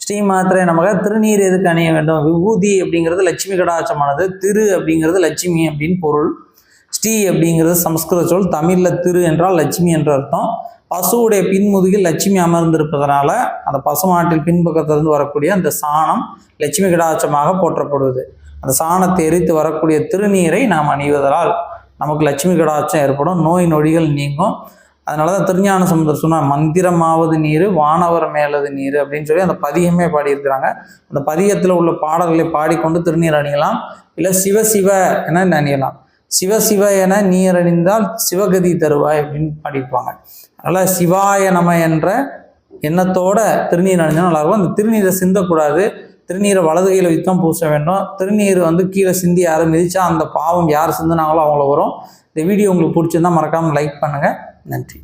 ஸ்ரீ மாத்திரை நமக்கு திருநீர் எதுக்கு அணிய வேண்டும்? விபூதி அப்படிங்கிறது லட்சுமி கடாட்சமானது. திரு அப்படிங்கிறது லட்சுமி அப்படின்னு பொருள். ஸ்ரீ அப்படிங்கிறது சமஸ்கிருத சொல். தமிழில் திரு என்றால் லட்சுமி என்ற அர்த்தம். பசுவுடைய பின்முதுகில் லட்சுமி அமர்ந்திருப்பதனால அந்த பசுமாட்டில் பின்பக்கத்திலிருந்து வரக்கூடிய அந்த சாணம் லட்சுமி கடாட்சமாக போற்றப்படுவது. அந்த சாணத்தை எரித்து வரக்கூடிய திருநீரை நாம் அணிவதால் நமக்கு லட்சுமி கடாட்சம் ஏற்படும், நோய் நொடிகள் நீங்கும். அதனால தான் திருஞான சம்பந்தர் சொன்னார், மந்திரமாவது நீர் வானவர் மேலது நீர் அப்படின்னு சொல்லி அந்த பதிகமே பாடியிருக்கிறாங்க. அந்த பதிகத்தில் உள்ள பாடல்களை பாடிக்கொண்டு திருநீர் அணியலாம். இல்லை சிவ சிவ என அணியலாம். சிவ சிவ என நீர் அணிந்தால் சிவகதி தருவாய் அப்படின்னு பாடியிருப்பாங்க. அதனால் சிவாய நம என்ற எண்ணத்தோட திருநீர் அணிஞ்சால் நல்லாயிருக்கும். அந்த திருநீரை சிந்தக்கூடாது. திருநீரை வலது கையில் வைத்து தான் பூச வேண்டும். திருநீர் கீழே சிந்தி யாரும் மிதிச்சா அந்த பாவம் யார் சிந்தினாங்களோ அவங்கள வரும். இந்த வீடியோ உங்களுக்கு பிடிச்சிருந்தா மறக்காமல் லைக் பண்ணுங்கள். நன்றி.